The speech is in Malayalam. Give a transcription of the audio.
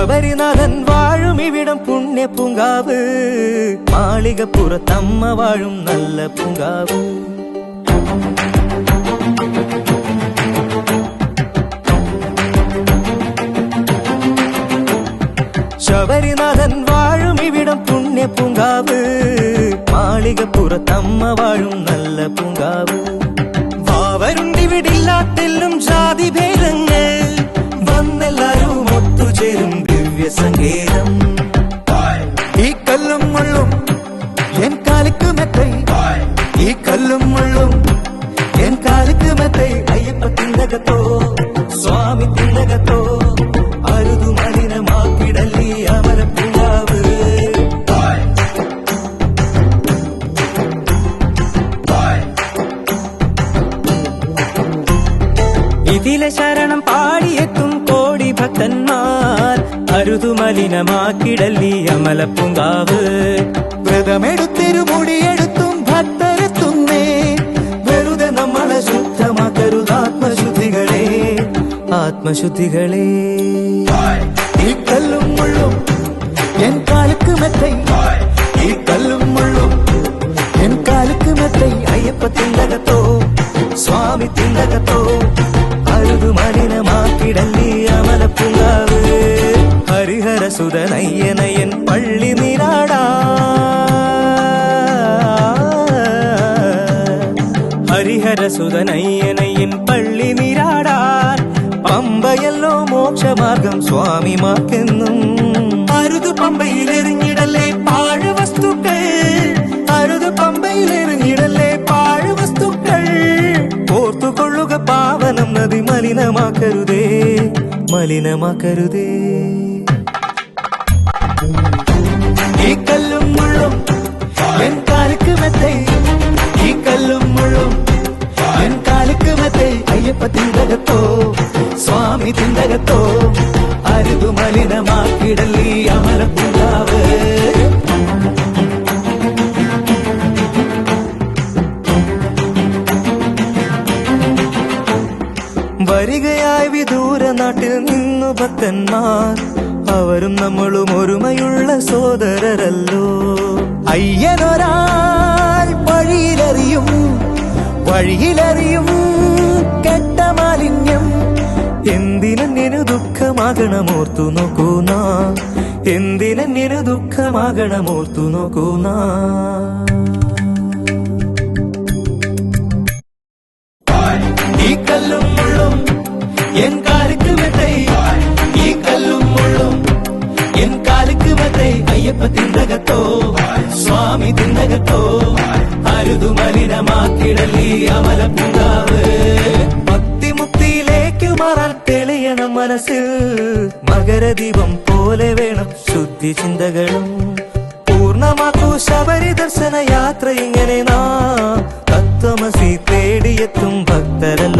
ശബരിനാഥൻ വാഴും ഇവിടം പുണ്യ പൂങ്കാവ്, മാളികപ്പുറത്തമ്മ വാഴും നല്ല പൂങ്കാവ്. ശബരിനാഥൻ വാഴും ഇവിടം പുണ്യ പൂങ്കാവ്, മാളികപ്പുറത്തമ്മ വാഴും നല്ല പൂങ്കാവ്. വാവരുണ്ടിവിടില്ലാത്തെല്ലും ജാതിഭേദങ്ങൾ, വന്നെല്ലാരും ഒത്തുചേരും ദിവ്യ സങ്കേതം. ഈ കല്ലും മുള്ളും എൻ കാലിക്ക് മെത്തൈ, ഈ കല്ലും മുള്ളും എൻ കാലിക്ക് മെത്തൈ. അയ്യപ്പ തിണ്ടകത്തോ സ്വാമി തിണ്ടകത്തോ, അരുതു മലിനമാക്കിടല്ലി അമര പൂങ്കാവ്. ഇതിലെ ശരണം പാടിയെത്തും കോടി ഭക്തന്മാർ, അരുതു മലിനമാക്കിടല്ലി അമല പൂങ്കാവ്. വ്രതമെടുത്തൊരു മുടിയെടുത്തും ഭക്തരെത്തുന്നേ, വെറുതെ നമ്മളെ ശുദ്ധമാക്കരുത് ആത്മശുദ്ധികളെ, ആത്മശുദ്ധികളെ. ഈ കല്ലും മുള്ളും എൻ കാലുക്ക് മെത്തൈ, ഈ കല്ലും മുള്ളും എൻ കാലുക്ക് മെത്തൈ. അയ്യപ്പ തിണ്ടകത്തോ സ്വാമി തിണ്ടകത്തോ, അരുതു മലിനമാക്കിടല്ലി അമല പൂങ്കാവ്. ഹരിഹര സുതനയ്യനയൻ പള്ളി നീരാടാ, ഹരിഹര സുതനയ്യനയൻ പള്ളി നീരാടാൻ. പമ്പയല്ലോ മോക്ഷമാർഗം സ്വാമിമാർക്കെന്നും, അരുതു പമ്പയിലെറിഞ്ഞിടല്ലേ പാഴ്വസ്തുക്കൾ, അരുതു പമ്പയിലെറിഞ്ഞിടല്ലേ പാഴ്വസ്തുക്കൾ. ഓർത്തുകൊള്ളുക പാവനം നദി, മലിനമാക്കരുതേ മലിനമാക്കരുതേ. ഈ കല്ലും മുള്ളും എൻ കാലിക്ക് മെത്തൈ, ഈ കല്ലും മുള്ളും എൻ കാലിക്ക് മെത്തൈ. അയ്യപ്പ തിണ്ടകത്തോ സ്വാമി തിണ്ടകത്തോ, അരുതു മലിനമാക്കിടല്ലി അമര പൂങ്കാവ്. വരികയായി വിദൂര നാട്ടിൽ നിന്നു ഭക്തന്മാർ, അവരും നമ്മളും ഒരുമയുള്ള സോദരരല്ലോ. അയ്യനൊരാൾ വഴിയിലറിയും, വഴിയിലറിയും കെട്ട മാലിന്യം. എന്തിനു ദുഃഖമാകണമോർത്തു നോക്കൂന, എന്തിനു ദുഃഖമാകണമോർത്തു നോക്കൂന. ഈ കല്ലും മുള്ളും എൻ കാലിക്ക് മെത്തൈ, ഈ കല്ലും മുള്ളും എൻ കാലിക്ക് മെത്തൈ. അയ്യപ്പ തിണ്ടകത്തോ സ്വാമി തിണ്ടകത്തോ, അരുതു മലിനമാക്കിടല്ലി അമല പൂങ്കാവ്. ഭക്തിമുക്തിയിലേക്ക് മാറാൻ തെളിയണം മനസ്സിൽ, മകരദീപം പോലെ വേണം ശുദ്ധി ചിന്തകളും. പൂർണ്ണമാക്കൂ ശബരി ദർശന യാത്ര ഇങ്ങനെ നാം, തത്വമസി തേടിയെത്തും ഭക്തരല്ല